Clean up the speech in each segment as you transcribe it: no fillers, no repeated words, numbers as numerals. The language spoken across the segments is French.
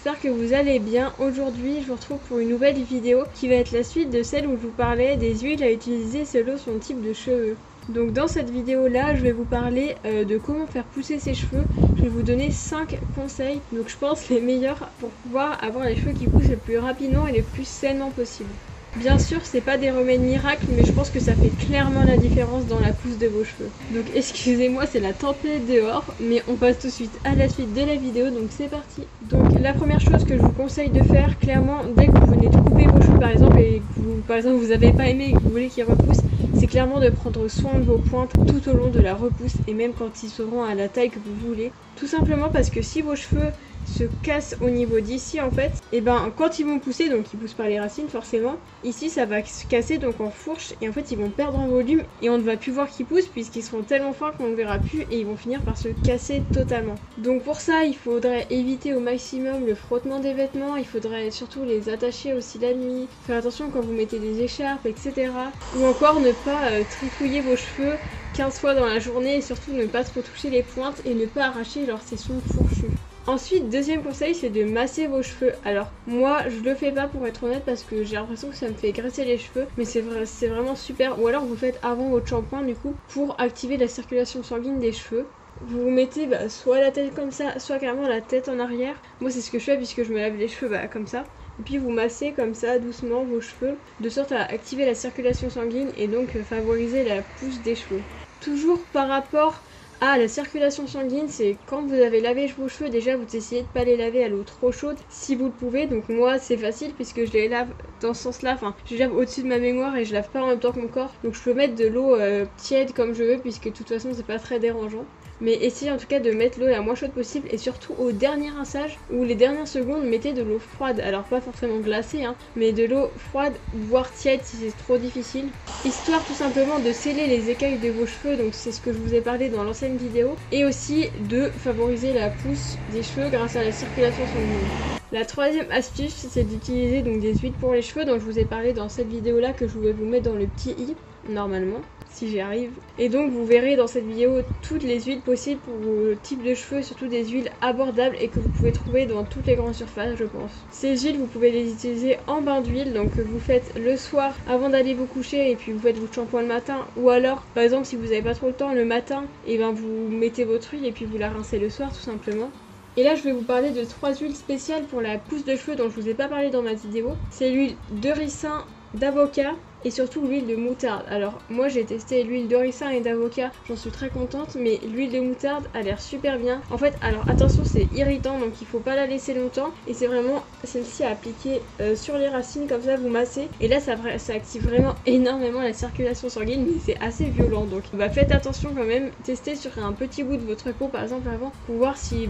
j'espère que vous allez bien. Aujourd'hui je vous retrouve pour une nouvelle vidéo qui va être la suite de celle où je vous parlais des huiles à utiliser selon son type de cheveux. Donc dans cette vidéo là je vais vous parler de comment faire pousser ses cheveux. Je vais vous donner 5 conseils, donc je pense les meilleurs pour pouvoir avoir les cheveux qui poussent le plus rapidement et le plus sainement possible. Bien sûr, c'est pas des remèdes miracles, mais je pense que ça fait clairement la différence dans la pousse de vos cheveux. Donc excusez-moi, c'est la tempête dehors, mais on passe tout de suite à la suite de la vidéo, donc c'est parti. Donc la première chose que je vous conseille de faire, clairement, dès que vous venez de couper vos cheveux par exemple, et que vous, par exemple, vous avez pas aimé et que vous voulez qu'ils repoussent, c'est clairement de prendre soin de vos pointes tout au long de la repousse, et même quand ils seront à la taille que vous voulez. Tout simplement parce que si vos cheveux se cassent au niveau d'ici en fait, et ben quand ils vont pousser, donc ils poussent par les racines forcément, ici ça va se casser donc en fourche et en fait ils vont perdre en volume et on ne va plus voir qu'ils poussent puisqu'ils seront tellement fins qu'on ne verra plus et ils vont finir par se casser totalement. Donc pour ça il faudrait éviter au maximum le frottement des vêtements, il faudrait surtout les attacher aussi la nuit, faire attention quand vous mettez des écharpes etc. Ou encore ne pas trifouiller vos cheveux 15 fois dans la journée et surtout ne pas trop toucher les pointes et ne pas arracher leurs sessions fourchues. Ensuite, deuxième conseil, c'est de masser vos cheveux. Alors moi, je le fais pas pour être honnête parce que j'ai l'impression que ça me fait graisser les cheveux, mais c'est vraiment super. Ou alors vous faites avant votre shampoing du coup pour activer la circulation sanguine des cheveux. Vous vous mettez soit la tête comme ça, soit carrément la tête en arrière. Moi c'est ce que je fais puisque je me lave les cheveux comme ça. Et puis vous massez comme ça doucement vos cheveux de sorte à activer la circulation sanguine et donc favoriser la pousse des cheveux. Toujours par rapport à la circulation sanguine, c'est quand vous avez lavé vos cheveux, déjà vous essayez de pas les laver à l'eau trop chaude si vous le pouvez. Donc moi c'est facile puisque je les lave dans ce sens là, enfin je les lave au-dessus de ma baignoire et je lave pas en même temps que mon corps. Donc je peux mettre de l'eau tiède comme je veux puisque de toute façon c'est pas très dérangeant. Mais essayez en tout cas de mettre l'eau la moins chaude possible et surtout au dernier rinçage ou les dernières secondes mettez de l'eau froide, alors pas forcément glacée mais de l'eau froide voire tiède si c'est trop difficile, histoire tout simplement de sceller les écailles de vos cheveux, donc c'est ce que je vous ai parlé dans l'ancienne vidéo, et aussi de favoriser la pousse des cheveux grâce à la circulation sanguine. La troisième astuce c'est d'utiliser donc des huiles pour les cheveux dont je vous ai parlé dans cette vidéo là que je vais vous mettre dans le petit i normalement si j'y arrive. Et donc vous verrez dans cette vidéo toutes les huiles possibles pour vos types de cheveux, surtout des huiles abordables et que vous pouvez trouver dans toutes les grandes surfaces je pense. Ces huiles vous pouvez les utiliser en bain d'huile, donc vous faites le soir avant d'aller vous coucher et puis vous faites votre shampoing le matin, ou alors par exemple si vous n'avez pas trop le temps le matin, et ben vous mettez votre huile et puis vous la rincez le soir tout simplement. Et là je vais vous parler de 3 huiles spéciales pour la pousse de cheveux dont je vous ai pas parlé dans ma vidéo. C'est l'huile de ricin, d'avocat et surtout l'huile de moutarde. Alors moi j'ai testé l'huile de ricin et d'avocat, j'en suis très contente, mais l'huile de moutarde a l'air super bien. En fait, alors attention, c'est irritant donc il faut pas la laisser longtemps et c'est vraiment celle-ci à appliquer sur les racines comme ça, vous massez et là ça active vraiment énormément la circulation sanguine, mais c'est assez violent donc faites attention quand même, testez sur un petit bout de votre peau par exemple avant pour voir si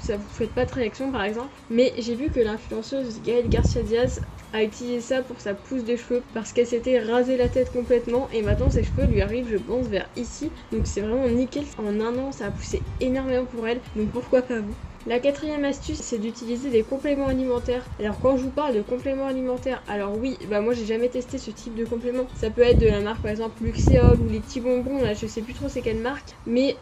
ça vous fait pas de réaction par exemple. Mais j'ai vu que l'influenceuse Gaëlle Garcia Diaz a utilisé ça pour sa pousse de cheveux parce qu'elle s'était rasé la tête complètement et maintenant ses cheveux lui arrivent je pense vers ici, donc c'est vraiment nickel. En un an ça a poussé énormément pour elle, donc pourquoi pas vous. La quatrième astuce c'est d'utiliser des compléments alimentaires. Alors quand je vous parle de compléments alimentaires, alors oui, moi j'ai jamais testé ce type de complément. Ça peut être de la marque par exemple Luxéol ou les petits bonbons, là je sais plus trop c'est quelle marque, mais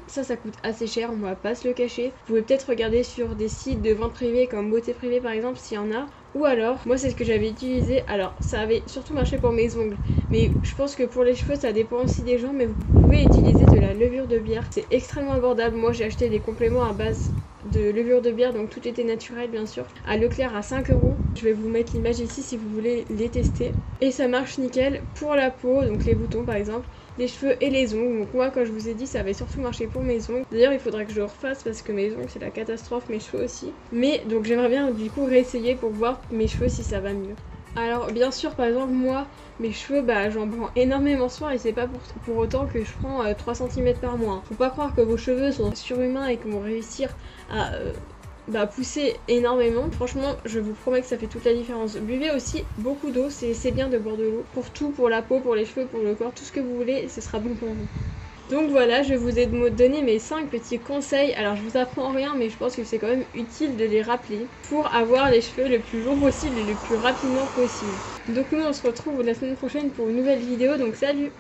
ça coûte assez cher, on va pas se le cacher. Vous pouvez peut-être regarder sur des sites de vente privée comme Beauté Privée par exemple s'il y en a. Ou alors, moi c'est ce que j'avais utilisé, alors ça avait surtout marché pour mes ongles, mais je pense que pour les cheveux ça dépend aussi des gens, mais vous pouvez utiliser de la levure de bière, c'est extrêmement abordable. Moi j'ai acheté des compléments à base de levure de bière, donc tout était naturel bien sûr, à Leclerc à 5 €. Je vais vous mettre l'image ici si vous voulez les tester. Et ça marche nickel pour la peau, donc les boutons par exemple, les cheveux et les ongles. Donc moi quand je vous ai dit ça avait surtout marché pour mes ongles. D'ailleurs il faudrait que je le refasse parce que mes ongles c'est la catastrophe, mes cheveux aussi. Mais donc j'aimerais bien du coup réessayer pour voir mes cheveux si ça va mieux. Alors bien sûr par exemple moi mes cheveux j'en prends énormément soin et c'est pas pour autant que je prends 3 cm par mois. Faut pas croire que vos cheveux sont surhumains et qu'ils vont réussir à pousser énormément. Franchement je vous promets que ça fait toute la différence. Buvez aussi beaucoup d'eau, c'est bien de boire de l'eau. Pour tout, pour la peau, pour les cheveux, pour le corps, tout ce que vous voulez, ce sera bon pour vous. Donc voilà, je vous ai donné mes 5 petits conseils. Alors je vous apprends rien mais je pense que c'est quand même utile de les rappeler pour avoir les cheveux le plus long possible et le plus rapidement possible. Donc nous on se retrouve la semaine prochaine pour une nouvelle vidéo, donc salut!